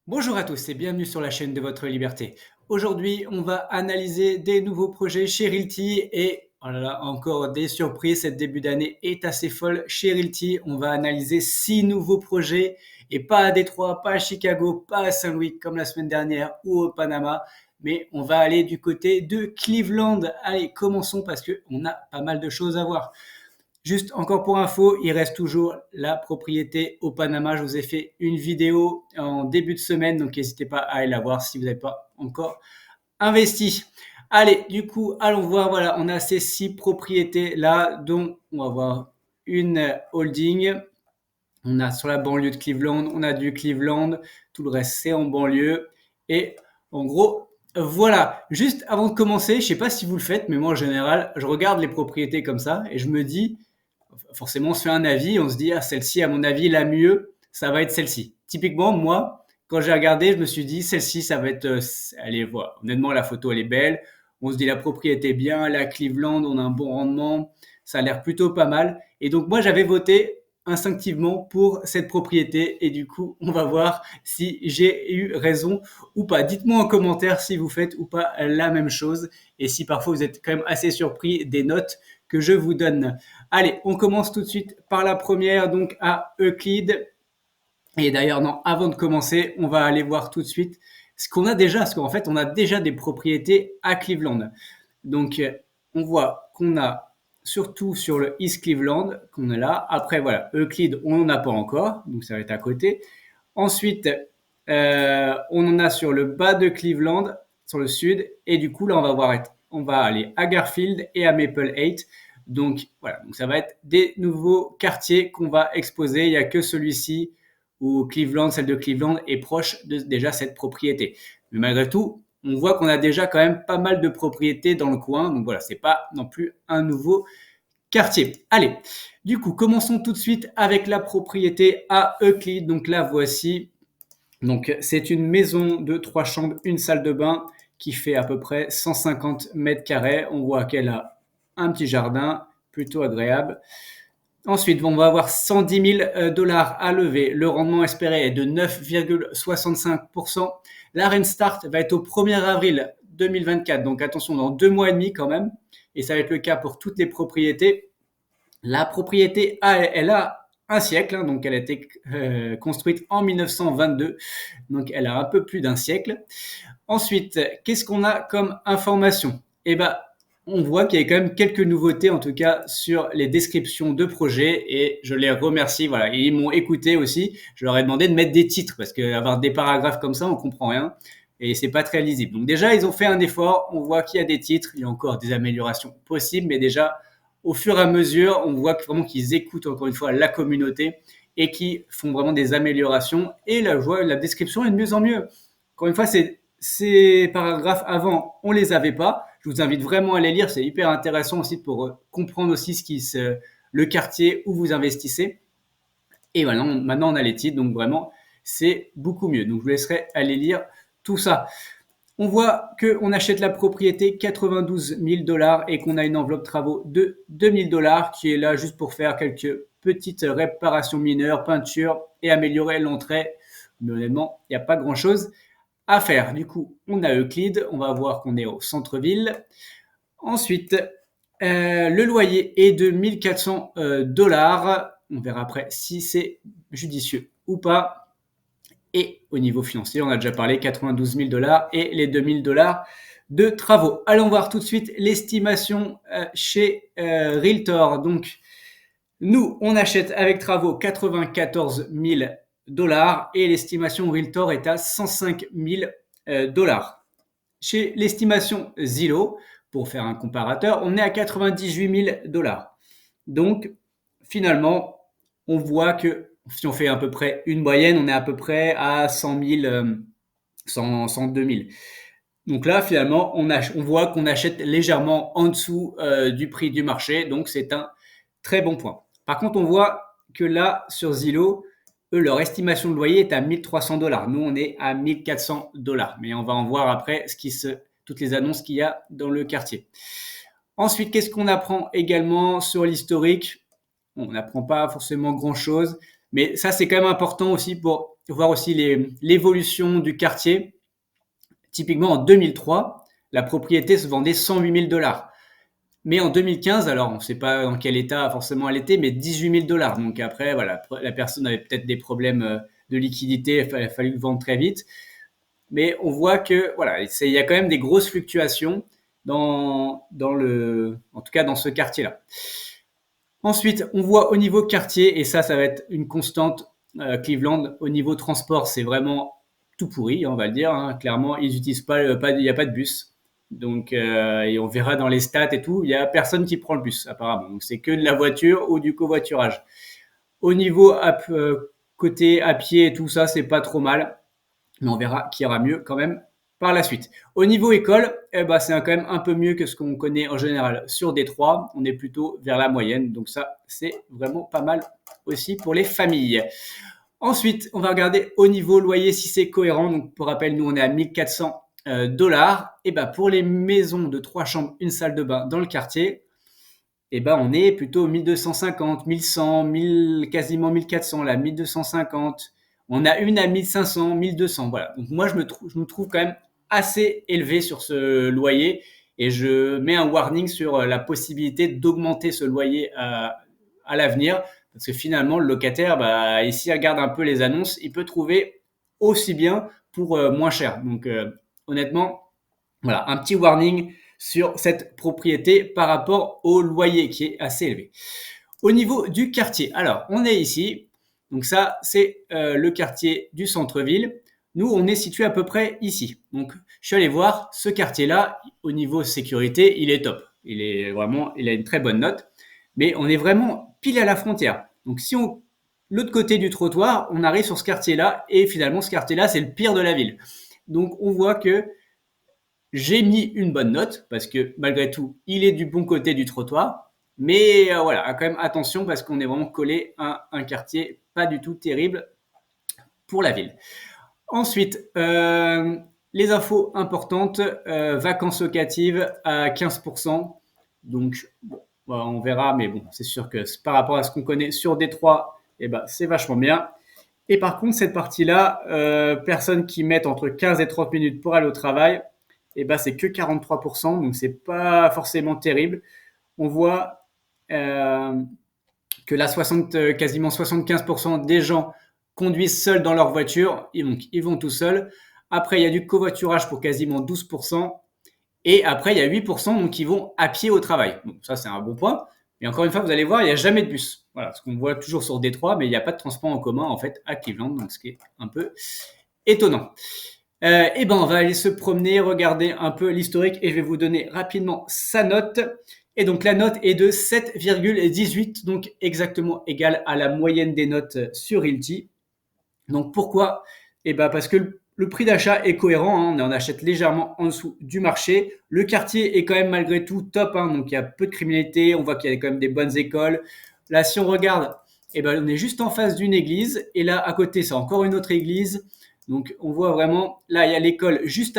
Bonjour à tous et bienvenue sur la chaîne de votre liberté. Aujourd'hui, on va analyser des nouveaux projets chez Realty et oh là là, encore des surprises. Cette début d'année est assez folle chez Realty. On va analyser 6 nouveaux projets et pas à Détroit, pas à Chicago, pas à Saint-Louis comme la semaine dernière ou au Panama, mais on va aller du côté de Cleveland. Allez, commençons parce qu'on a pas mal de choses à voir. Juste encore pour info, il reste toujours la propriété au Panama. Je vous ai fait une vidéo en début de semaine, donc n'hésitez pas à aller la voir si vous n'avez pas encore investi. Allez, du coup, allons voir. Voilà, on a ces 6 propriétés-là, dont on va voir une holding. On a sur la banlieue de Cleveland, on a du Cleveland, tout le reste c'est en banlieue. Et en gros, voilà. Juste avant de commencer, je ne sais pas si vous le faites, mais moi en général, je regarde les propriétés comme ça et je me dis, forcément, on se fait un avis, on se dit, ah, celle-ci, à mon avis, la mieux, ça va être celle-ci. Typiquement, moi, quand j'ai regardé, je me suis dit, celle-ci, ça va être, allez, voilà. Honnêtement, la photo, elle est belle. On se dit, la propriété est bien, la Cleveland, on a un bon rendement, ça a l'air plutôt pas mal. Et donc, moi, j'avais voté instinctivement pour cette propriété et du coup on va voir si j'ai eu raison ou pas. Dites-moi en commentaire si vous faites ou pas la même chose et si parfois vous êtes quand même assez surpris des notes que je vous donne. Allez, on commence tout de suite par la première, donc à Euclid. Et d'ailleurs, non, avant de commencer, on va aller voir tout de suite ce qu'on a déjà, parce qu'en fait, on a déjà des propriétés à Cleveland. Donc, on voit qu'on a surtout sur le East Cleveland, qu'on est là. Après, voilà, Euclid, on n'en a pas encore, donc ça va être à côté. Ensuite, on en a sur le bas de Cleveland, sur le sud. Et du coup, là, on va aller à Garfield et à Maple 8. Donc, voilà, donc ça va être des nouveaux quartiers qu'on va exposer. Il n'y a que celui-ci où Cleveland, celle de Cleveland, est proche de déjà cette propriété. Mais malgré tout, on voit qu'on a déjà quand même pas mal de propriétés dans le coin. Donc voilà, c'est pas non plus un nouveau quartier. Allez, du coup, commençons tout de suite avec la propriété à Euclid. Donc la voici. Donc c'est une maison de 3 chambres, une salle de bain qui fait à peu près 150 mètres carrés. On voit qu'elle a un petit jardin plutôt agréable. Ensuite, on va avoir 110 000 dollars à lever. Le rendement espéré est de 9,65%. La Restart va être au 1er avril 2024. Donc attention, dans 2 mois et demi quand même. Et ça va être le cas pour toutes les propriétés. La propriété, elle a un siècle, hein, donc elle a été construite en 1922. Donc elle a un peu plus d'un siècle. Ensuite, qu'est-ce qu'on a comme information? Eh ben, on voit qu'il y a quand même quelques nouveautés, en tout cas sur les descriptions de projets, et je les remercie. Voilà, et ils m'ont écouté aussi. Je leur ai demandé de mettre des titres parce qu'avoir des paragraphes comme ça, on comprend rien et c'est pas très lisible. Donc déjà, ils ont fait un effort. On voit qu'il y a des titres, il y a encore des améliorations possibles, mais déjà, au fur et à mesure, on voit vraiment qu'ils écoutent encore une fois la communauté et qui font vraiment des améliorations. Et la description est de mieux en mieux. Encore une fois, ces paragraphes avant, on les avait pas. Je vous invite vraiment à les lire. C'est hyper intéressant aussi pour comprendre aussi le quartier où vous investissez. Et voilà, maintenant, on a les titres. Donc vraiment, c'est beaucoup mieux. Donc je vous laisserai aller lire tout ça. On voit qu'on achète la propriété 92 000 dollars et qu'on a une enveloppe travaux de 2 000 dollars qui est là juste pour faire quelques petites réparations mineures, peinture et améliorer l'entrée. Mais honnêtement, il n'y a pas grand chose à faire. Du coup, on a Euclide, on va voir qu'on est au centre-ville. Ensuite, le loyer est de 1400 dollars. On verra après si c'est judicieux ou pas. Et au niveau financier, on a déjà parlé 92 000 dollars et les 2 000 dollars de travaux. Allons voir tout de suite l'estimation chez Realtor. Donc, nous, on achète avec travaux 94 000 dollars et l'estimation Realtor est à 105 000 dollars. Chez l'estimation Zillow, pour faire un comparateur, on est à 98 000 dollars. Donc, finalement, on voit que si on fait à peu près une moyenne, on est à peu près à 100 000, 102 000. Donc là, finalement, on voit qu'on achète légèrement en dessous du prix du marché. Donc, c'est un très bon point. Par contre, on voit que là, sur Zillow, eux, leur estimation de loyer est à 1300 dollars. Nous, on est à 1400 dollars. Mais on va en voir après toutes les annonces qu'il y a dans le quartier. Ensuite, qu'est-ce qu'on apprend également sur l'historique? On n'apprend pas forcément grand-chose, mais ça, c'est quand même important aussi pour voir aussi l'évolution du quartier. Typiquement, en 2003, la propriété se vendait 108 000 $. Mais en 2015, alors on ne sait pas dans quel état forcément elle était, mais 18 000 $. Donc après, voilà, la personne avait peut-être des problèmes de liquidité, il a fallu le vendre très vite. Mais on voit que voilà, il y a quand même des grosses fluctuations en tout cas dans ce quartier-là. Ensuite, on voit au niveau quartier, et ça va être une constante, Cleveland, au niveau transport, c'est vraiment tout pourri, on va le dire, hein. Clairement, ils n'utilisent il n'y a pas de bus. Donc, et on verra dans les stats et tout, il n'y a personne qui prend le bus, apparemment. Donc, c'est que de la voiture ou du covoiturage. Au niveau côté à pied et tout ça, c'est pas trop mal, mais on verra qu'il y aura mieux quand même par la suite. Au niveau école, c'est quand même un peu mieux que ce qu'on connaît en général sur Détroit. On est plutôt vers la moyenne, donc ça, c'est vraiment pas mal aussi pour les familles. Ensuite, on va regarder au niveau loyer si c'est cohérent. Donc, pour rappel, nous, on est à 1400 $. Et pour les maisons de 3 chambres, une salle de bain dans le quartier, on est plutôt 1250, 1100, 1000, quasiment 1400, là, 1250. On a une à 1500, 1200. Voilà. Donc, moi, je me trouve quand même assez élevé sur ce loyer et je mets un warning sur la possibilité d'augmenter ce loyer à l'avenir. Parce que finalement, le locataire, s'il il regarde un peu les annonces, il peut trouver aussi bien pour moins cher. Donc, honnêtement, voilà, un petit warning sur cette propriété par rapport au loyer qui est assez élevé. Au niveau du quartier, alors on est ici, donc ça c'est le quartier du centre-ville. Nous on est situé à peu près ici. Donc je suis allé voir ce quartier-là, au niveau sécurité, il est top. Il a une très bonne note, mais on est vraiment pile à la frontière. Donc si on l'autre côté du trottoir, on arrive sur ce quartier-là et finalement ce quartier-là c'est le pire de la ville. Donc on voit que j'ai mis une bonne note parce que malgré tout, il est du bon côté du trottoir. Mais voilà, quand même attention parce qu'on est vraiment collé à un quartier pas du tout terrible pour la ville. Ensuite, les infos importantes, vacances locatives à 15%. Donc, bon, on verra, mais bon, c'est sûr que par rapport à ce qu'on connaît sur Détroit, c'est vachement bien. Et par contre, cette partie-là, personnes qui mettent entre 15 et 30 minutes pour aller au travail, c'est que 43%, donc c'est pas forcément terrible. On voit que là, quasiment 75% des gens conduisent seuls dans leur voiture, et donc ils vont tout seuls. Après, il y a du covoiturage pour quasiment 12%, et après, il y a 8% donc, qui vont à pied au travail. Bon, ça, c'est un bon point. Mais encore une fois, vous allez voir, il n'y a jamais de bus. Voilà, ce qu'on voit toujours sur Détroit, mais il n'y a pas de transport en commun en fait à Cleveland, donc ce qui est un peu étonnant. On va aller se promener, regarder un peu l'historique et je vais vous donner rapidement sa note. Et donc la note est de 7,18, donc exactement égale à la moyenne des notes sur Realty. Donc pourquoi? Parce que le prix d'achat est cohérent, hein, on en achète légèrement en dessous du marché. Le quartier est quand même malgré tout top, hein, donc il y a peu de criminalité, on voit qu'il y a quand même des bonnes écoles. Là, si on regarde, on est juste en face d'une église et là à côté, c'est encore une autre église. Donc on voit vraiment, là il y a l'école juste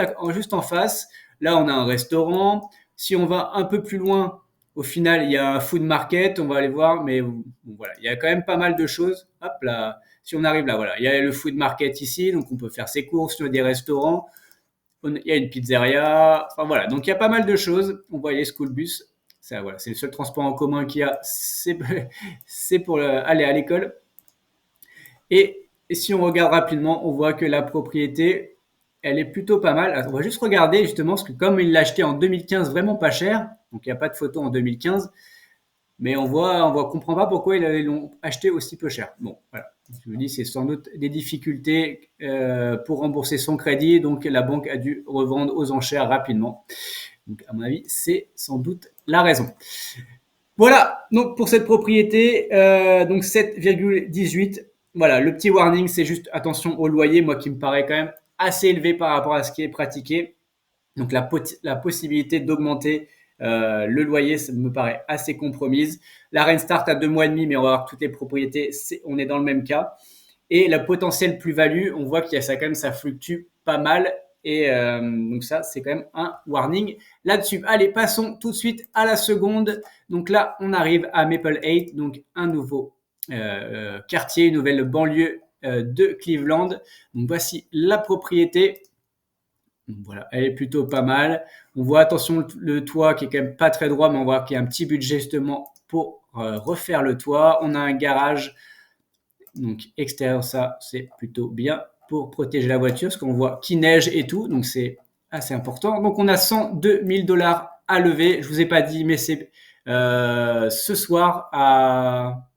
en face. Là, on a un restaurant. Si on va un peu plus loin, au final, il y a un food market, on va aller voir, mais bon, voilà, il y a quand même pas mal de choses. Hop là. Si on arrive là, voilà, il y a le food market ici, donc on peut faire ses courses, il y a des restaurants, il y a une pizzeria, enfin voilà, donc il y a pas mal de choses. On voit les school bus, ça, voilà, c'est le seul transport en commun qu'il y a, c'est pour aller à l'école. Et si on regarde rapidement, on voit que la propriété, elle est plutôt pas mal. Alors, on va juste regarder justement, parce que comme il l'a acheté en 2015 vraiment pas cher, donc il n'y a pas de photo en 2015, mais on comprend pas pourquoi ils l'ont acheté aussi peu cher. Bon, voilà. Je vous dis, c'est sans doute des difficultés pour rembourser son crédit, donc la banque a dû revendre aux enchères rapidement. Donc, à mon avis, c'est sans doute la raison. Voilà, donc pour cette propriété, donc 7,18. Voilà, le petit warning, c'est juste attention au loyer, moi qui me paraît quand même assez élevé par rapport à ce qui est pratiqué. Donc la possibilité d'augmenter le loyer, ça me paraît assez compromise. La rent start à 2 mois et demi, mais on va voir toutes les propriétés, on est dans le même cas. Et la potentielle plus-value, on voit qu'il y a ça quand même, ça fluctue pas mal. Et donc ça, c'est quand même un warning là-dessus. Allez, passons tout de suite à la seconde. Donc là, on arrive à Maple 8, donc un nouveau quartier, une nouvelle banlieue de Cleveland. Donc voici la propriété. Donc voilà, elle est plutôt pas mal. On voit, attention, le toit qui est quand même pas très droit, mais on voit qu'il y a un petit budget justement pour refaire le toit. On a un garage donc extérieur, ça c'est plutôt bien pour protéger la voiture, parce qu'on voit qu'il neige et tout, donc c'est assez important. Donc on a 102 000 $ à lever. Je vous ai pas dit, mais c'est ce soir à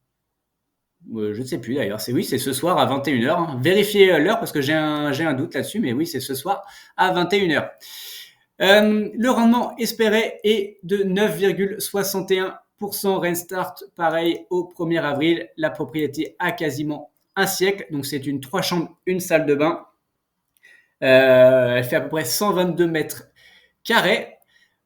je ne sais plus d'ailleurs. C'est ce soir à 21h. Hein. Vérifiez l'heure parce que j'ai un doute là-dessus, mais oui, c'est ce soir à 21h. Le rendement espéré est de 9,61%. Restart, pareil, au 1er avril. La propriété a quasiment un siècle. Donc, c'est une 3 chambres, une salle de bain. Elle fait à peu près 122 mètres carrés.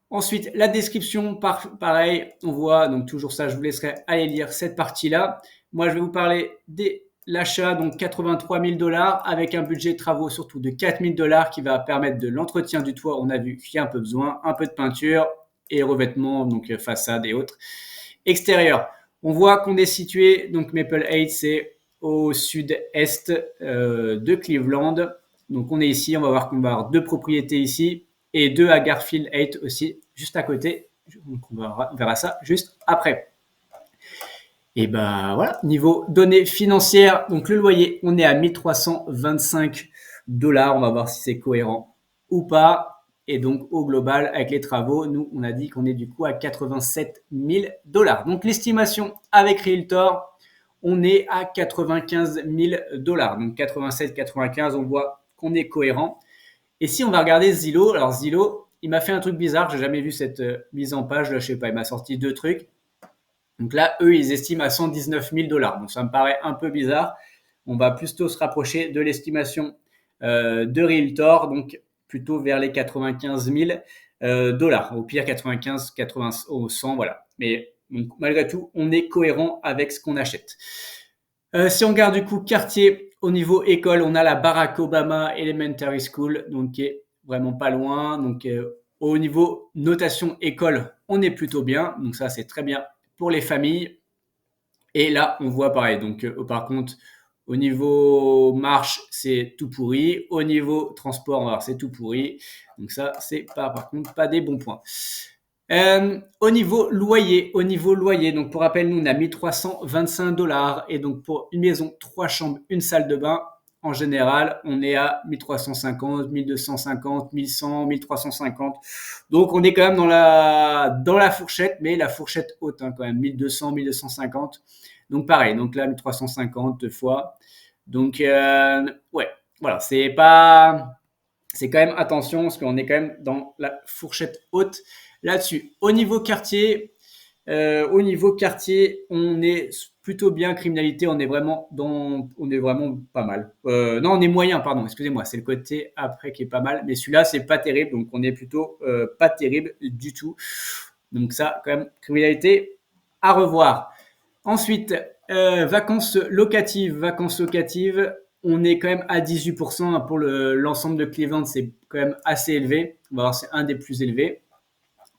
Ensuite, la description, pareil, on voit, donc toujours ça, je vous laisserai aller lire cette partie-là. Moi, je vais vous parler de l'achat, donc 83 000 $ avec un budget de travaux surtout de 4 000 $ qui va permettre de l'entretien du toit. On a vu qu'il y a un peu besoin, un peu de peinture et revêtement, donc façade et autres. Extérieur, on voit qu'on est situé, donc Maple Heights, c'est au sud-est de Cleveland. Donc on est ici, on va voir qu'on va avoir 2 propriétés ici et 2 à Garfield Heights aussi, juste à côté. Donc on verra ça juste après. Et ben voilà, niveau données financières, donc le loyer, on est à 1325 $. On va voir si c'est cohérent ou pas. Et donc au global, avec les travaux, nous, on a dit qu'on est du coup à 87 000 $. Donc l'estimation avec Realtor, on est à 95 000 $. Donc 87-95, on voit qu'on est cohérent. Et si on va regarder Zillow, alors Zillow, il m'a fait un truc bizarre, j'ai jamais vu cette mise en page, là, je sais pas, il m'a sorti 2 trucs. Donc là, eux, ils estiment à 119 000 $. Donc ça me paraît un peu bizarre. On va plutôt se rapprocher de l'estimation de Realtor, donc plutôt vers les 95 000 $. Au pire, 95, 80, 100, voilà. Mais donc, malgré tout, on est cohérent avec ce qu'on achète. Si on regarde du coup quartier, au niveau école, on a la Barack Obama Elementary School, donc qui est vraiment pas loin. Donc au niveau notation école, on est plutôt bien. Donc ça, c'est très bien pour les familles. Et là, on voit pareil. Donc par contre, au niveau marche, c'est tout pourri. Au niveau transport, on va voir, c'est tout pourri. Donc ça, c'est pas, par contre, pas des bons points. Au niveau loyer, donc pour rappel, nous on a 1325 $. Et donc pour une maison, 3 chambres, une salle de bain, en général, on est à 1350, 1250, 1100, 1350. Donc on est quand même dans la fourchette, mais la fourchette haute hein, quand même, 1200, 1250. Donc pareil, donc là 1350 deux fois. Donc ouais, voilà, c'est quand même attention parce qu'on est quand même dans la fourchette haute là-dessus. Au niveau quartier, on est plutôt bien. Criminalité, on est vraiment pas mal. Non, on est moyen, pardon. Excusez-moi, c'est le côté après qui est pas mal. Mais celui-là, c'est pas terrible, donc on est plutôt pas terrible du tout. Donc ça, quand même, criminalité à revoir. Ensuite, vacances locatives. On est quand même à 18% hein, pour l'ensemble de Cleveland, c'est quand même assez élevé. On va voir, c'est un des plus élevés.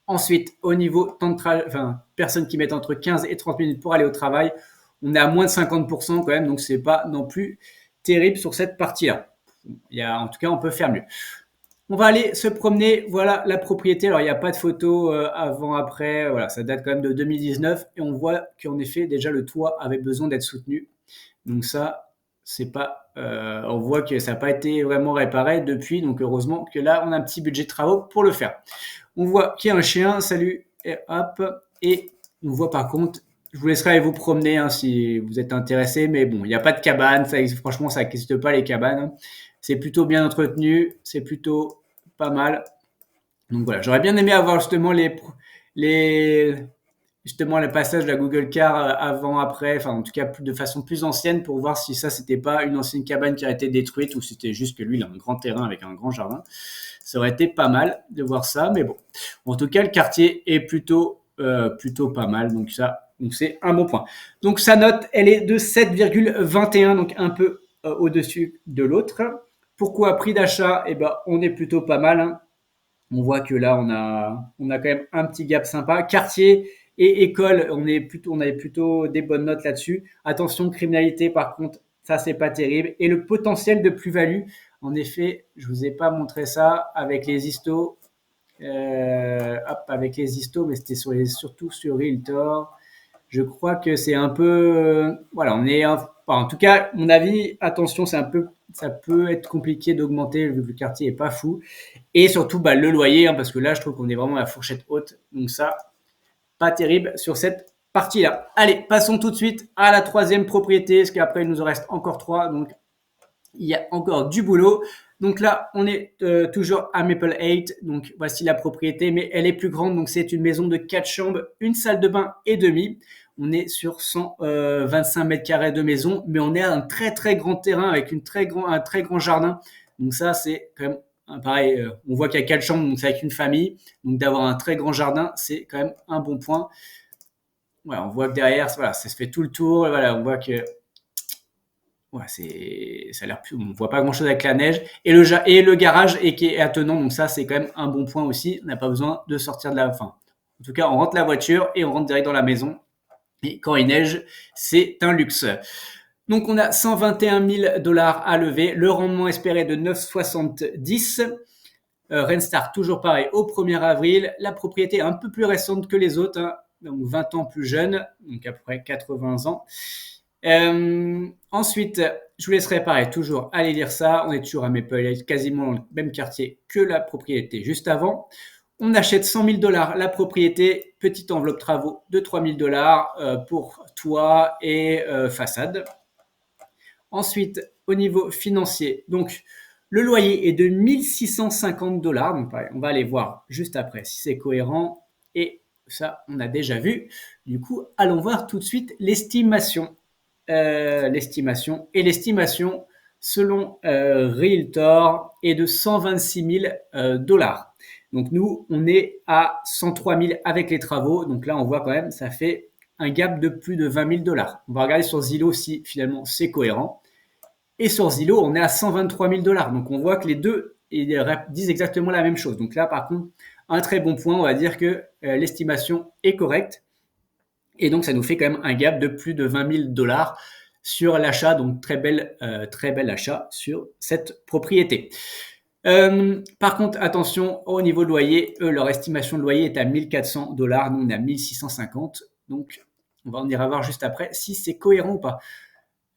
Ensuite, au niveau temps de trajet, enfin, personnes qui mettent entre 15 et 30 minutes pour aller au travail, on est à moins de 50% quand même, donc c'est pas non plus terrible sur cette partie-là. En tout cas, on peut faire mieux. On va aller se promener, voilà la propriété. Alors, il n'y a pas de photo avant-après, voilà, ça date quand même de 2019 et on voit qu'en effet, déjà le toit avait besoin d'être soutenu. Donc ça, c'est pas, on voit que ça n'a pas été vraiment réparé depuis, donc heureusement que là, on a un petit budget de travaux pour le faire. On voit qu'il y a un chien, salut, et hop, et on voit par contre, je vous laisserai aller vous promener hein, si vous êtes intéressé, mais bon, il n'y a pas de cabane, franchement, ça n'existe pas les cabanes. C'est plutôt bien entretenu, c'est plutôt pas mal. Donc voilà, j'aurais bien aimé avoir justement justement le passage de la Google Car avant, après, enfin en tout cas de façon plus ancienne pour voir si ça c'était pas une ancienne cabane qui a été détruite ou c'était juste que lui il a un grand terrain avec un grand jardin. Ça aurait été pas mal de voir ça, mais bon. En tout cas, le quartier est plutôt pas mal, donc c'est un bon point. Donc sa note, elle est de 7,21, donc un peu au-dessus de l'autre. Pourquoi prix d'achat? Eh ben, on est plutôt pas mal. Hein. On voit que là, on a quand même un petit gap sympa. Quartier et école, on avait plutôt des bonnes notes là-dessus. Attention, criminalité, par contre, Ça, c'est pas terrible. Et le potentiel de plus-value, en effet, je vous ai pas montré ça avec les histos. Avec les histos, mais c'était surtout sur Realtor. Je crois que c'est un peu, voilà, en tout cas, mon avis, attention, ça peut être compliqué d'augmenter vu que le quartier est pas fou. Et surtout, bah, le loyer, hein, parce que là, je trouve qu'on est vraiment à la fourchette haute. Donc ça, pas terrible sur cette partie-là. Allez, passons tout de suite à la troisième propriété, parce qu'après, il nous en reste encore trois. Donc, il y a encore du boulot. Donc là, on est toujours à Maple 8. Donc voici la propriété, mais elle est plus grande. Donc c'est une maison de 4 chambres, une salle de bain et demi. On est sur 125 mètres carrés de maison, mais on est à un très très grand terrain avec un très grand jardin. Donc ça, c'est quand même pareil. On voit qu'il y a 4 chambres, donc c'est avec une famille. Donc d'avoir un très grand jardin, c'est quand même un bon point. Voilà, on voit que derrière, voilà, ça se fait tout le tour. Voilà, on voit que ouais, ça a l'air plus, on voit pas grand chose avec la neige et le garage qui est attenant, donc ça c'est quand même un bon point aussi. On n'a pas besoin de sortir de la, enfin, en tout cas on rentre la voiture et on rentre direct dans la maison. Et quand il neige, c'est un luxe. Donc on a 121 000 dollars à lever, le rendement espéré de 9,70. Renstar toujours pareil au 1er avril. La propriété est un peu plus récente que les autres, hein, donc 20 ans plus jeune, donc à peu près 80 ans. Ensuite, je vous laisserai pareil, toujours aller lire ça. On est toujours à Maple, quasiment dans le même quartier que la propriété juste avant. On achète 100 000 dollars la propriété, petite enveloppe travaux de 3 000 dollars pour toit et façade. Ensuite, au niveau financier, donc le loyer est de 1650 dollars. Donc pareil, on va aller voir juste après si c'est cohérent. Et ça, on a déjà vu. Du coup, allons voir tout de suite l'estimation. L'estimation selon Realtor est de 126 000 dollars. Donc nous, on est à 103 000 avec les travaux. Donc là, on voit quand même, ça fait un gap de plus de 20 000 dollars. On va regarder sur Zillow si finalement c'est cohérent. Et sur Zillow, on est à 123 000 dollars. Donc on voit que les deux disent exactement la même chose. Donc là, par contre, un très bon point, on va dire que l'estimation est correcte. Et donc, ça nous fait quand même un gap de plus de 20 000 dollars sur l'achat. Donc, très bel achat sur cette propriété. Par contre, attention, au niveau de loyer, leur estimation de loyer est à 1400 dollars. Nous, on est à 1650. Donc, on va en ira voir juste après si c'est cohérent ou pas.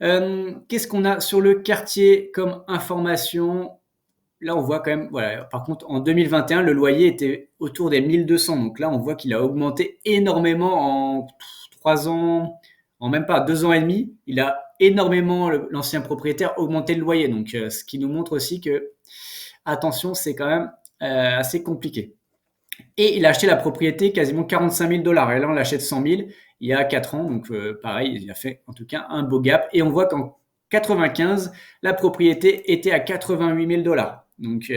Qu'est-ce qu'on a sur le quartier comme information? Là, on voit quand même, voilà. Par contre, en 2021, le loyer était autour des 1200. Donc là, on voit qu'il a augmenté énormément en 3 ans, en même pas 2 ans et demi. Il a énormément, l'ancien propriétaire, augmenté le loyer. Donc, ce qui nous montre aussi que, attention, c'est quand même assez compliqué. Et il a acheté la propriété quasiment 45 000 dollars. Et là, on l'achète 100 000 il y a 4 ans. Donc, pareil, il a fait en tout cas un beau gap. Et on voit qu'en 95, la propriété était à 88 000 dollars. Donc,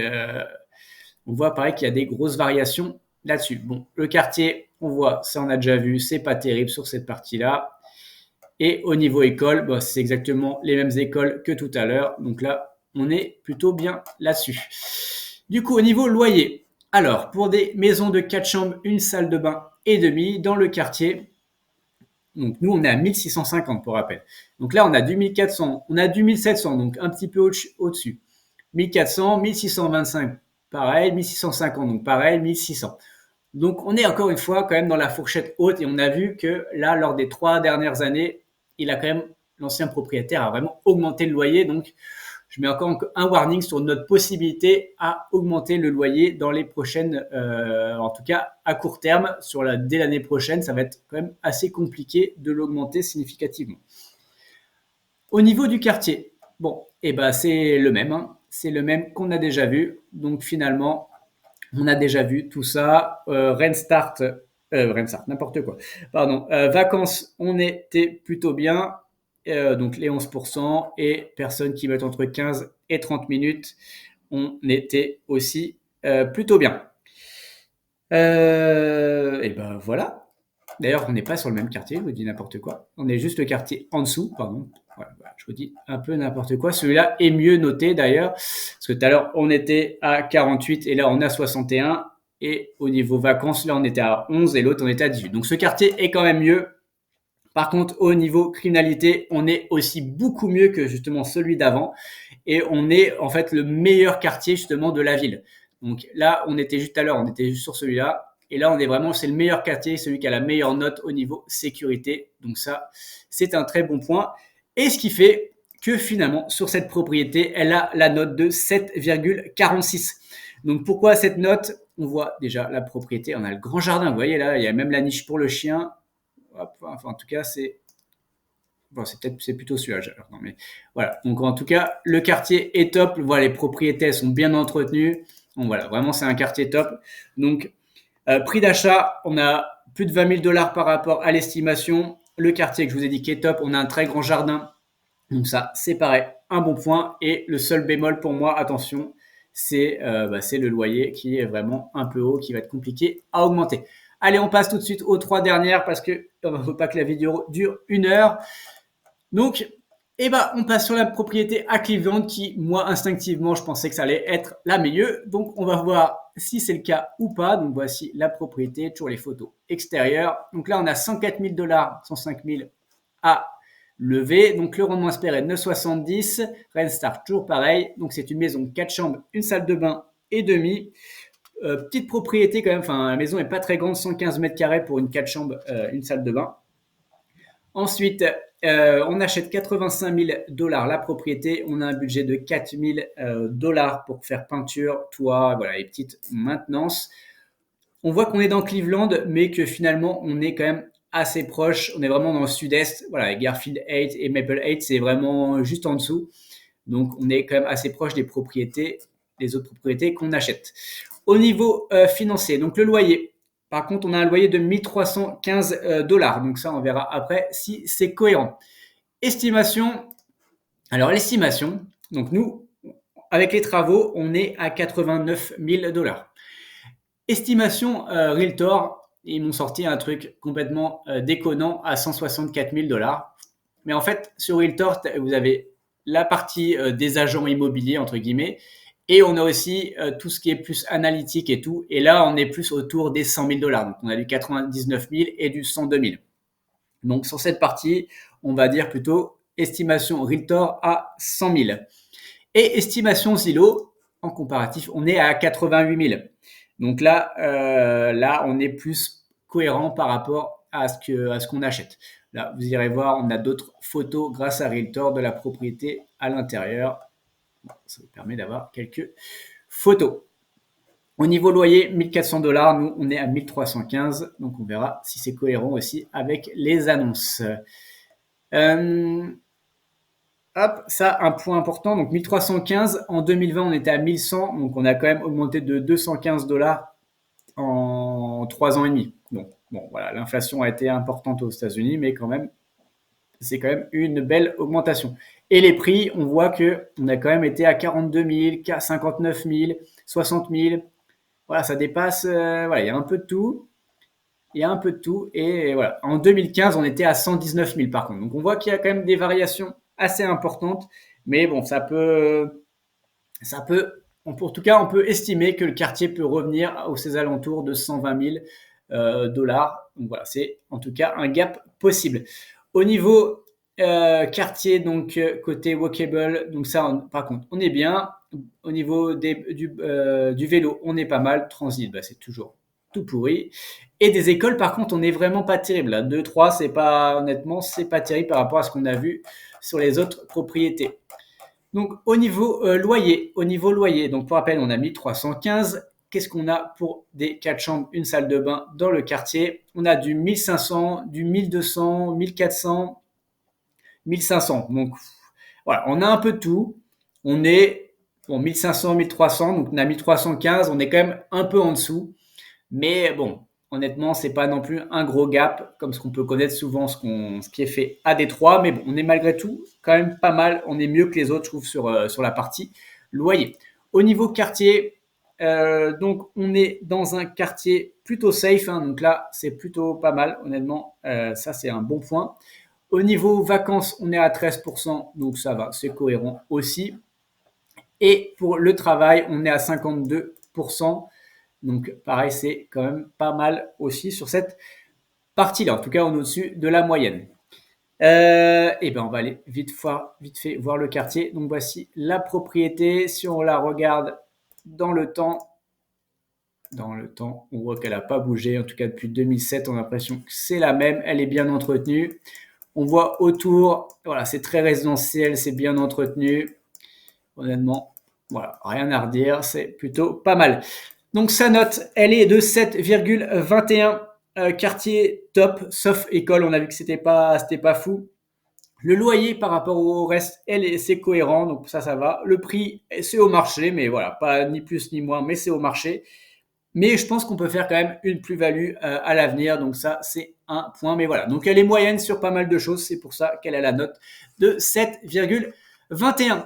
on voit pareil qu'il y a des grosses variations là-dessus. Bon, le quartier, on voit, ça on a déjà vu, c'est pas terrible sur cette partie-là. Et au niveau école, bah, c'est exactement les mêmes écoles que tout à l'heure. Donc là, on est plutôt bien là-dessus. Du coup, au niveau loyer, alors pour des maisons de 4 chambres, une salle de bain et demi dans le quartier, donc nous on est à 1650 pour rappel. Donc là, on a du 1400, on a du 1700, donc un petit peu au-dessus. 1400, 1625, pareil, 1650, donc pareil, 1600. Donc on est encore une fois quand même dans la fourchette haute et on a vu que là, lors des 3 dernières années, l'ancien propriétaire a vraiment augmenté le loyer. Donc je mets encore un warning sur notre possibilité à augmenter le loyer dans les prochaines, en tout cas à court terme, dès l'année prochaine, ça va être quand même assez compliqué de l'augmenter significativement. Au niveau du quartier, bon, et ben c'est le même, hein. C'est le même qu'on a déjà vu. Donc finalement, on a déjà vu tout ça. Restart, n'importe quoi. Pardon. Vacances, on était plutôt bien. Donc les 11% et personnes qui mettent entre 15 et 30 minutes, on était aussi plutôt bien. Et ben voilà. D'ailleurs, on n'est pas sur le même quartier, je vous dis n'importe quoi. On est juste le quartier en dessous, pardon. Voilà, je vous dis un peu n'importe quoi. Celui-là est mieux noté d'ailleurs, parce que tout à l'heure, on était à 48 et là, on est à 61. Et au niveau vacances, là, on était à 11 et l'autre, on était à 18. Donc, ce quartier est quand même mieux Par contre, au niveau criminalité, on est aussi beaucoup mieux que justement celui d'avant et on est en fait le meilleur quartier justement de la ville. Donc là, on était juste à l'heure, on était juste sur celui-là. Et là, on est vraiment, c'est le meilleur quartier, celui qui a la meilleure note au niveau sécurité. Donc ça, c'est un très bon point. Et ce qui fait que finalement, sur cette propriété, elle a la note de 7,46. Donc pourquoi cette note? On voit déjà la propriété, on a le grand jardin, vous voyez là, il y a même la niche pour le chien. Hop, enfin, en tout cas, c'est bon, c'est plutôt celui-là. Non, mais voilà. Donc en tout cas, le quartier est top. Voilà, les propriétés sont bien entretenues. Donc voilà, vraiment c'est un quartier top. Donc prix d'achat, on a plus de 20 000 dollars par rapport à l'estimation. Le quartier que je vous ai dit qui est top, on a un très grand jardin. Donc ça, c'est pareil, un bon point. Et le seul bémol pour moi, attention, c'est le loyer qui est vraiment un peu haut, qui va être compliqué à augmenter. Allez, on passe tout de suite aux 3 dernières parce que il ne faut pas que la vidéo dure 1 heure. Donc, on passe sur la propriété à Cleveland qui, moi, instinctivement, je pensais que ça allait être la meilleure. Donc, on va voir si c'est le cas ou pas. Donc, voici la propriété, toujours les photos extérieures. Donc là, on a 104 000 dollars, 105 000 à lever. Donc, le rendement espéré 9,70. Renstar, toujours pareil. Donc, c'est une maison 4 chambres, une salle de bain et demi. Petite propriété quand même. Enfin, la maison n'est pas très grande, 115 mètres carrés pour une 4 chambres, une salle de bain. Ensuite, on achète 85 000 dollars la propriété. On a un budget de 4 000 dollars pour faire peinture, toit, voilà, et petites maintenances. On voit qu'on est dans Cleveland, mais que finalement, on est quand même assez proche. On est vraiment dans le sud-est. Voilà, Garfield Heights et Maple Heights, c'est vraiment juste en dessous. Donc, on est quand même assez proche des propriétés, des autres propriétés qu'on achète. Au niveau financier, donc le loyer. Par contre, on a un loyer de 1315 dollars. Donc ça, on verra après si c'est cohérent. Estimation. Alors l'estimation, donc nous, avec les travaux, on est à 89 000 dollars. Estimation Realtor, ils m'ont sorti un truc complètement déconnant à 164 000 dollars. Mais en fait, sur Realtor, vous avez la partie des agents immobiliers, entre guillemets, et on a aussi tout ce qui est plus analytique et tout. Et là, on est plus autour des 100 000 dollars. Donc, on a du 99 000 et du 102 000. Donc, sur cette partie, on va dire plutôt estimation Realtor à 100 000. Et estimation Zillow, en comparatif, on est à 88 000. Donc là, on est plus cohérent par rapport à ce qu'on achète. Là, vous irez voir, on a d'autres photos grâce à Realtor de la propriété à l'intérieur. Bon, ça vous permet d'avoir quelques photos. Au niveau loyer, 1400 dollars, nous on est à 1315, donc on verra si c'est cohérent aussi avec les annonces. Hop, ça, un point important, donc 1315, en 2020 on était à 1100, donc on a quand même augmenté de 215 dollars en 3 ans et demi. Donc bon, voilà, l'inflation a été importante aux États-Unis, mais quand même, c'est quand même une belle augmentation. Et les prix, on voit que on a quand même été à 42 000, 59 000, 60 000. Voilà, ça dépasse. Voilà, il y a un peu de tout. Il y a un peu de tout. Et voilà, en 2015, on était à 119 000 par contre. Donc on voit qu'il y a quand même des variations assez importantes. Mais bon, en tout cas, on peut estimer que le quartier peut revenir aux ses alentours de 120 000 dollars. Donc voilà, c'est en tout cas un gap possible. Au niveau quartier, donc côté walkable, donc ça, par contre, on est bien. Au niveau du vélo, on est pas mal. Transit, c'est toujours tout pourri. Et des écoles, par contre, on n'est vraiment pas terrible. Là. 2, 3, c'est pas, honnêtement, c'est pas terrible par rapport à ce qu'on a vu sur les autres propriétés. Donc, au niveau loyer, donc pour rappel, on a mis 315. Qu'est-ce qu'on a pour des 4 chambres, une salle de bain dans le quartier? On a du 1500, du 1200, 1400, 1500. Donc, voilà, on a un peu de tout. On est 1500, 1300, donc on a 1315. On est quand même un peu en dessous. Mais bon, honnêtement, c'est pas non plus un gros gap comme ce qu'on peut connaître souvent, ce qui est fait à Détroit. Mais bon, on est malgré tout quand même pas mal. On est mieux que les autres, je trouve, sur la partie loyer. Au niveau quartier, donc on est dans un quartier plutôt safe. Donc là, c'est plutôt pas mal, honnêtement. Ça, c'est un bon point. Au niveau vacances, on est à 13%, donc ça va, c'est cohérent aussi. Et pour le travail, on est à 52%. Donc pareil, c'est quand même pas mal aussi sur cette partie-là. En tout cas, on est au-dessus de la moyenne. Et ben on va aller vite fait voir le quartier. Donc voici la propriété. Si on la regarde dans le temps, on voit qu'elle n'a pas bougé. En tout cas, depuis 2007, on a l'impression que c'est la même. Elle est bien entretenue. On voit autour, voilà, c'est très résidentiel, c'est bien entretenu. Honnêtement, voilà, rien à redire, c'est plutôt pas mal. Donc sa note, elle est de 7,21. Quartier top, sauf école, on a vu que c'était pas fou. Le loyer par rapport au reste, c'est cohérent, donc ça va. Le prix, c'est au marché, mais voilà, pas ni plus ni moins, mais c'est au marché. Mais je pense qu'on peut faire quand même une plus-value à l'avenir, donc ça, c'est un point. Mais voilà, donc elle est moyenne sur pas mal de choses, c'est pour ça qu'elle a la note de 7,21.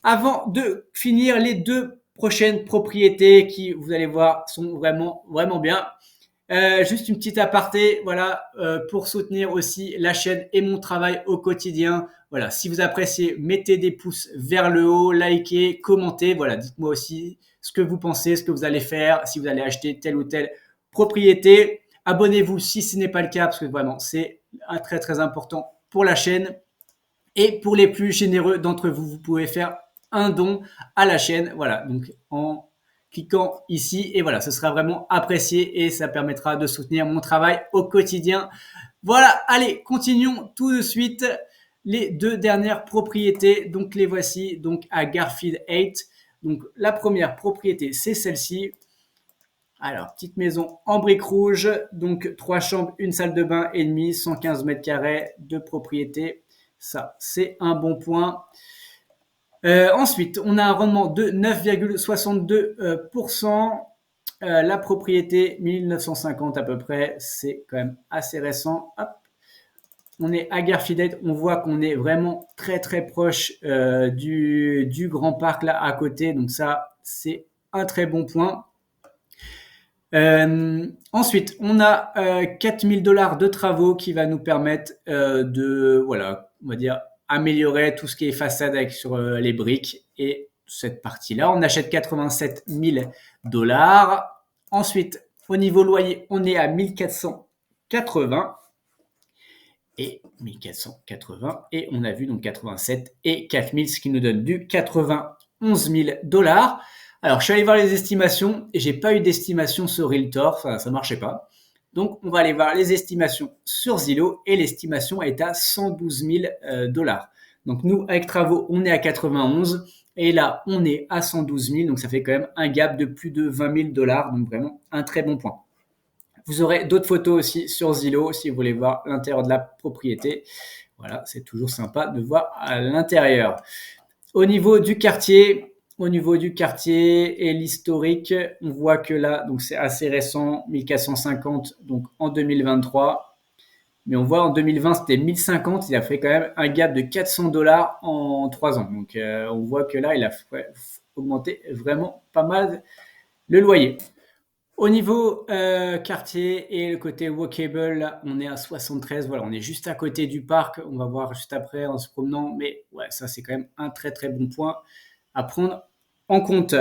Avant de finir, les deux prochaines propriétés qui, vous allez voir, sont vraiment bien. Juste une petite aparté, voilà, pour soutenir aussi la chaîne et mon travail au quotidien. Voilà, si vous appréciez, mettez des pouces vers le haut, likez, commentez. Voilà, dites-moi aussi ce que vous pensez, ce que vous allez faire, si vous allez acheter telle ou telle propriété. Abonnez-vous si ce n'est pas le cas, parce que vraiment, c'est très important pour la chaîne. Et pour les plus généreux d'entre vous, vous pouvez faire un don à la chaîne. Voilà, donc en cliquant ici. Et voilà, ce sera vraiment apprécié et ça permettra de soutenir mon travail au quotidien. Voilà, allez, continuons tout de suite. Les deux dernières propriétés, donc les voici, donc à Garfield 8. Donc la première propriété, c'est celle-ci. Alors, petite maison en briques rouges, donc 3 chambres, une salle de bain et demie, 115 mètres carrés de propriété. Ça, c'est un bon point. Ensuite, on a un rendement de 9,62%. La propriété, 1950 à peu près, c'est quand même assez récent. Hop. On est à Garfield, on voit qu'on est vraiment très proche du grand parc là à côté. Donc ça, c'est un très bon point. Ensuite, on a 4000 $ de travaux qui va nous permettre voilà, on va dire, améliorer tout ce qui est façade avec sur les briques et cette partie-là. On achète 87 000 $. Ensuite, au niveau loyer, on est à 1480 et 1480 et on a vu donc 87 et 4000, ce qui nous donne du 91 000 $. Alors, je suis allé voir les estimations et j'ai pas eu d'estimation sur Realtor, ça marchait pas. Donc, on va aller voir les estimations sur Zillow et l'estimation est à 112 000 $. Donc, nous, avec travaux, on est à 91 et là, on est à 112 000. Donc, ça fait quand même un gap de plus de 20 000 $. Donc, vraiment un très bon point. Vous aurez d'autres photos aussi sur Zillow si vous voulez voir l'intérieur de la propriété. Voilà, c'est toujours sympa de voir à l'intérieur. Au niveau du quartier et l'historique, on voit que là, donc c'est assez récent, 1450, donc en 2023. Mais on voit en 2020, c'était 1050. Il a fait quand même un gap de 400 $ en 3 ans. Donc on voit que là, il a augmenté vraiment pas mal le loyer. Au niveau quartier et le côté walkable, là, on est à 73. Voilà, on est juste à côté du parc. On va voir juste après en se promenant. Mais ouais, ça, c'est quand même un très bon point à prendre en compte.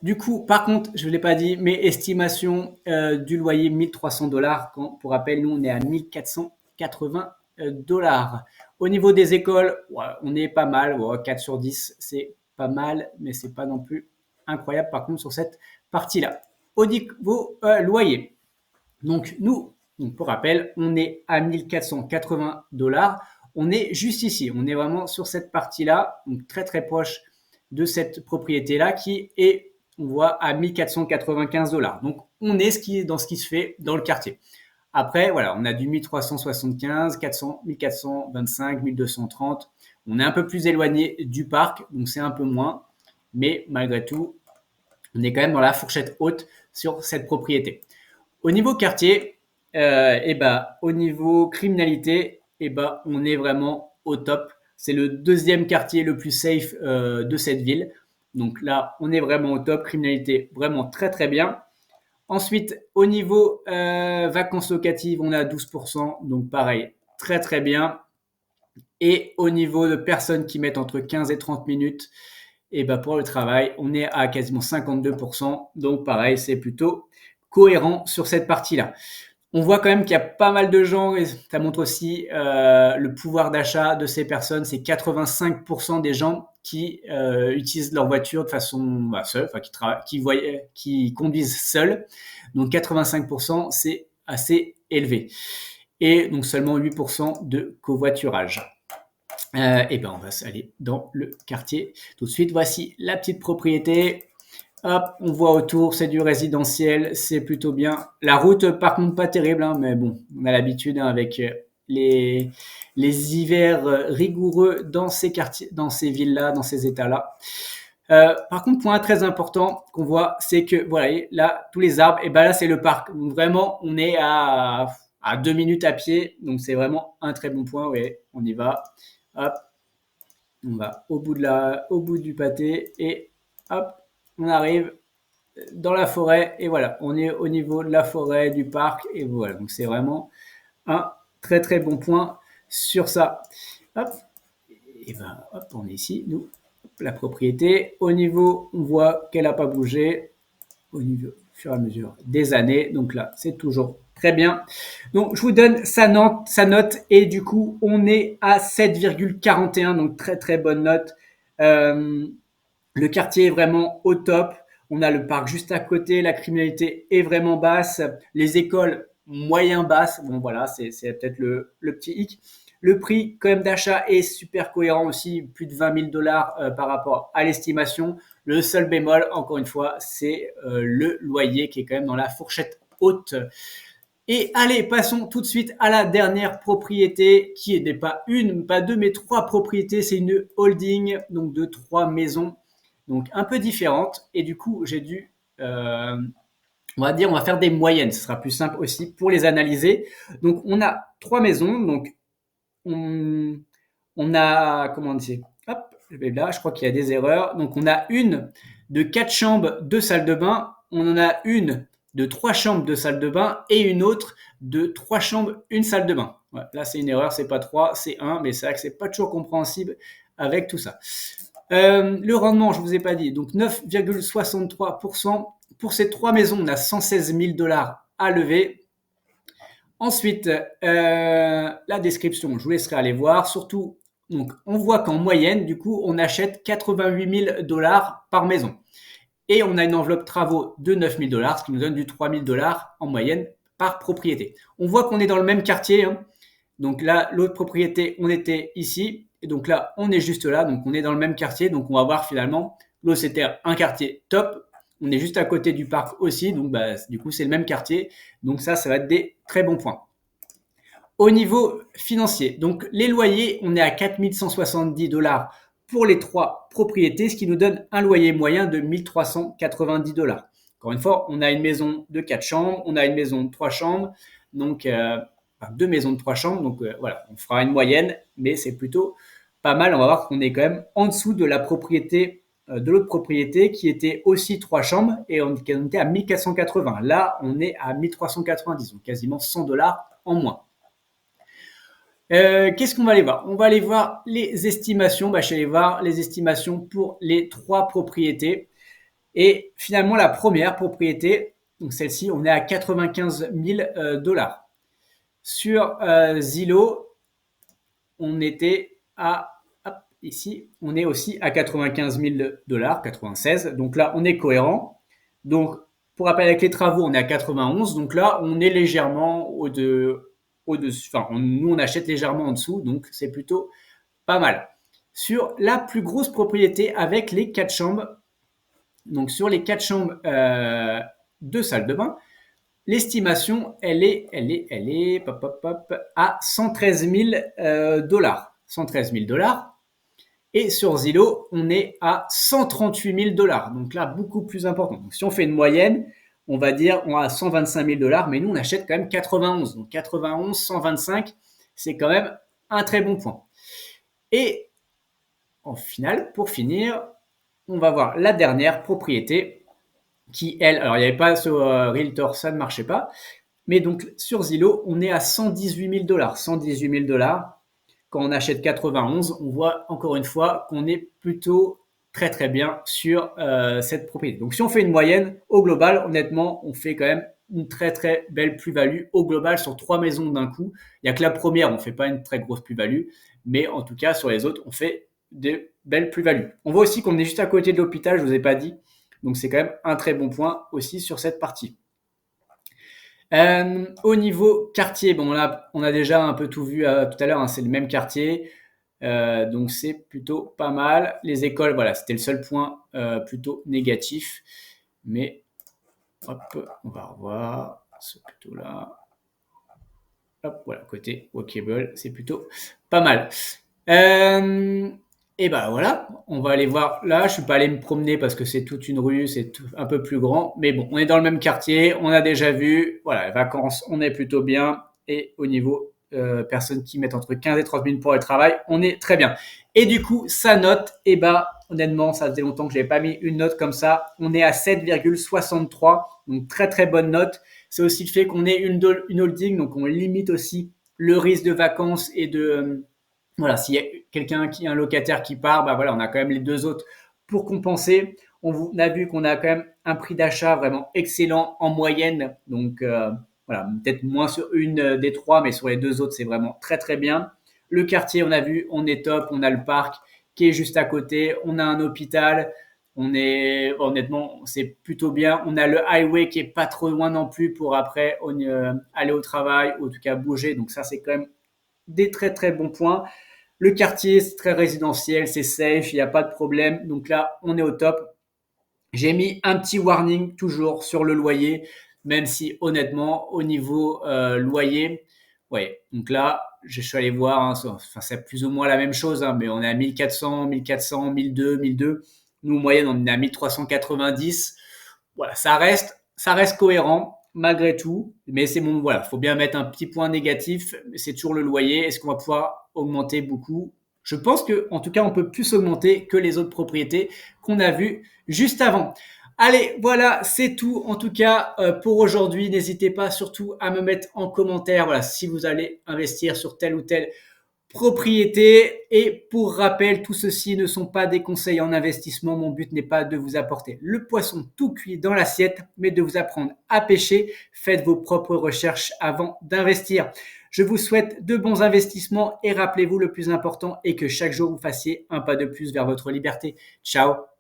Du coup, par contre, je ne l'ai pas dit, mais estimation du loyer 1300 $. Pour rappel, nous, on est à 1480 $. Au niveau des écoles, ouais, on est pas mal. Ouais, 4 sur 10, c'est pas mal, mais c'est pas non plus incroyable par contre sur cette partie-là. Au niveau loyer. Donc nous, pour rappel, on est à 1480 $. On est juste ici. On est vraiment sur cette partie-là, donc très proche de cette propriété-là qui est, on voit, à 1495 $. Donc on est dans ce qui se fait dans le quartier. Après, voilà, on a du 1375, 400, 1425, 1230. On est un peu plus éloigné du parc, donc c'est un peu moins. Mais malgré tout, on est quand même dans la fourchette haute sur cette propriété. Au niveau quartier, au niveau criminalité, on est vraiment au top. C'est le deuxième quartier le plus safe de cette ville. Donc là, on est vraiment au top. Criminalité vraiment très bien. Ensuite, au niveau vacances locatives, on est à 12%. Donc pareil, très bien. Et au niveau de personnes qui mettent entre 15 et 30 minutes, pour le travail, on est à quasiment 52%. Donc pareil, c'est plutôt cohérent sur cette partie-là. On voit quand même qu'il y a pas mal de gens et ça montre aussi, le pouvoir d'achat de ces personnes. C'est 85 des gens qui, utilisent leur voiture de façon, bah, seule, enfin qui conduisent seuls. Donc 85, c'est assez élevé et donc seulement 8 de covoiturage. Et ben, on va aller dans le quartier tout de suite. Voici la petite propriété. Hop, on voit autour, c'est du résidentiel, c'est plutôt bien. La route, par contre, pas terrible, hein, mais bon, on a l'habitude, hein, avec les, les hivers rigoureux dans ces quartiers, dans ces villes-là, dans ces états-là. Par contre, point très important qu'on voit, c'est que voilà, là, tous les arbres, et ben là, c'est le parc. Donc vraiment, on est à 2 minutes à pied, donc c'est vraiment un très bon point. Ouais, on y va. Hop, on va au bout du pâté et hop, on arrive dans la forêt et voilà, on est au niveau de la forêt, du parc et voilà. Donc c'est vraiment un très très bon point sur ça. Hop, et ben hop, on est ici, nous, la propriété. Au niveau, on voit qu'elle n'a pas bougé au niveau, au fur et à mesure des années. Donc là, c'est toujours très bien. Donc je vous donne sa note et du coup, on est à 7,41, donc très très bonne note. Euh, le quartier est vraiment au top. On a le parc juste à côté. La criminalité est vraiment basse. Les écoles moyen basses. Bon, voilà, c'est peut-être le petit hic. Le prix quand même d'achat est super cohérent aussi, plus de 20 000 dollars par rapport à l'estimation. Le seul bémol, encore une fois, c'est le loyer qui est quand même dans la fourchette haute. Et allez, passons tout de suite à la dernière propriété qui n'est pas une, pas deux, mais trois propriétés. C'est une holding, donc de trois maisons, donc un peu différentes. Et du coup, j'ai dû, on va dire, on va faire des moyennes. Ce sera plus simple aussi pour les analyser. Donc, on a trois maisons. Donc, on, on a, comment on dit, hop, là, je crois qu'il y a des erreurs. Donc, on a une de 4 chambres, 2 salles de bain. On en a une de 3 chambres, 2 salles de bain et une autre de 3 chambres, une salle de bain. Ouais, là, c'est une erreur, c'est pas 3, c'est 1, mais c'est vrai que c'est pas toujours compréhensible avec tout ça. Le rendement, je vous ai pas dit, donc 9,63%. Pour ces trois maisons, on a 116 000 dollars à lever. Ensuite, la description, je vous laisserai aller voir. Surtout, donc, on voit qu'en moyenne, du coup, on achète 88 000 dollars par maison. Et on a une enveloppe travaux de 9 000 dollars, ce qui nous donne du 3 000 dollars en moyenne par propriété. On voit qu'on est dans le même quartier, hein. Donc là, l'autre propriété, on était ici. Et donc là, on est juste là. Donc on est dans le même quartier. Donc on va voir finalement, l'autre c'était un quartier top. On est juste à côté du parc aussi. Donc bah, du coup, c'est le même quartier. Donc ça va être des très bons points. Au niveau financier, donc les loyers, on est à 4 170 dollars pour les trois propriétés, ce qui nous donne un loyer moyen de 1 390 dollars. Encore une fois, on a une maison de 4 chambres, on a une maison de 3 chambres, donc enfin, deux maisons de 3 chambres, donc voilà, on fera une moyenne, mais c'est plutôt pas mal. On va voir qu'on est quand même en dessous de la propriété, de l'autre propriété qui était aussi 3 chambres et on était à 1480. Là, on est à 1390, donc quasiment 100 dollars en moins. Qu'est-ce qu'on va aller voir? On va aller voir les estimations. Bah, je vais aller voir les estimations pour les trois propriétés. Et finalement, la première propriété, donc celle-ci, on est à 95 000 dollars. Sur Zillow, on était à, hop, ici, on est aussi à 95 000 dollars, 96. Donc là, on est cohérent. Donc, pour rappel, avec les travaux, on est à 91. Donc là, on est légèrement au-dessus. Enfin, nous, on achète légèrement en dessous. Donc, c'est plutôt pas mal. Sur la plus grosse propriété avec les 4 chambres, donc sur les 4 chambres, 2 salles de bain, l'estimation, elle est à 113 000 dollars. 113 000 dollars. Et sur Zillow, on est à 138 000 dollars. Donc là, beaucoup plus important. Donc si on fait une moyenne, on va dire on a 125 000 dollars, mais nous, on achète quand même 91. Donc 91, 125, c'est quand même un très bon point. Et en finale, pour finir, on va voir la dernière propriété qui, elle, alors il n'y avait pas sur Realtor, ça ne marchait pas. Mais donc sur Zillow, on est à 118 000 dollars. 118 000 dollars. Quand on achète 91, on voit encore une fois qu'on est plutôt très très bien sur cette propriété. Donc si on fait une moyenne, au global, honnêtement, on fait quand même une très très belle plus-value au global sur 3 maisons d'un coup. Il n'y a que la première, on ne fait pas une très grosse plus-value, mais en tout cas sur les autres, on fait des belles plus-values. On voit aussi qu'on est juste à côté de l'hôpital, je ne vous ai pas dit, donc c'est quand même un très bon point aussi sur cette partie. Au niveau quartier, bon là, on a déjà un peu tout vu tout à l'heure, hein, c'est le même quartier, donc c'est plutôt pas mal. Les écoles, voilà, c'était le seul point plutôt négatif, mais hop, on va revoir, c'est plutôt là. Hop, voilà, côté walkable, c'est plutôt pas mal. Et ben voilà, on va aller voir là. Je suis pas allé me promener parce que c'est toute une rue, c'est un peu plus grand. Mais bon, on est dans le même quartier, on a déjà vu. Voilà, les vacances, on est plutôt bien. Et au niveau personnes qui mettent entre 15 et 30 minutes pour le travail, on est très bien. Et du coup, sa note, et bah honnêtement, ça faisait longtemps que je n'avais pas mis une note comme ça. On est à 7,63, donc très très bonne note. C'est aussi le fait qu'on est une holding, donc on limite aussi le risque de vacances et de voilà, s'il y a quelqu'un qui un locataire qui part, bah voilà, on a quand même les deux autres pour compenser. On a vu qu'on a quand même un prix d'achat vraiment excellent en moyenne, donc voilà, peut-être moins sur une des trois, mais sur les deux autres, c'est vraiment très très bien. Le quartier, on a vu, on est top, on a le parc qui est juste à côté, on a un hôpital, on est honnêtement, c'est plutôt bien. On a le highway qui est pas trop loin non plus pour après aller au travail ou en tout cas bouger. Donc ça, c'est quand même des très très bons points. Le quartier, c'est très résidentiel, c'est safe, il n'y a pas de problème. Donc là, on est au top. J'ai mis un petit warning toujours sur le loyer, même si honnêtement, au niveau loyer, ouais, donc là, je suis allé voir, hein, enfin, c'est plus ou moins la même chose, hein, mais on est à 1400, 1400, 1002, 1002. Nous, en moyenne, on est à 1390. Voilà, ça reste cohérent malgré tout, mais c'est bon, voilà, faut bien mettre un petit point négatif, c'est toujours le loyer. Est-ce qu'on va pouvoir augmenter beaucoup? Je pense que, en tout cas, on peut plus augmenter que les autres propriétés qu'on a vues juste avant. Allez, voilà, c'est tout en tout cas pour aujourd'hui. N'hésitez pas surtout à me mettre en commentaire voilà, si vous allez investir sur telle ou telle propriété. Et pour rappel, tout ceci ne sont pas des conseils en investissement. Mon but n'est pas de vous apporter le poisson tout cuit dans l'assiette, mais de vous apprendre à pêcher. Faites vos propres recherches avant d'investir. Je vous souhaite de bons investissements et rappelez-vous le plus important est que chaque jour vous fassiez un pas de plus vers votre liberté. Ciao!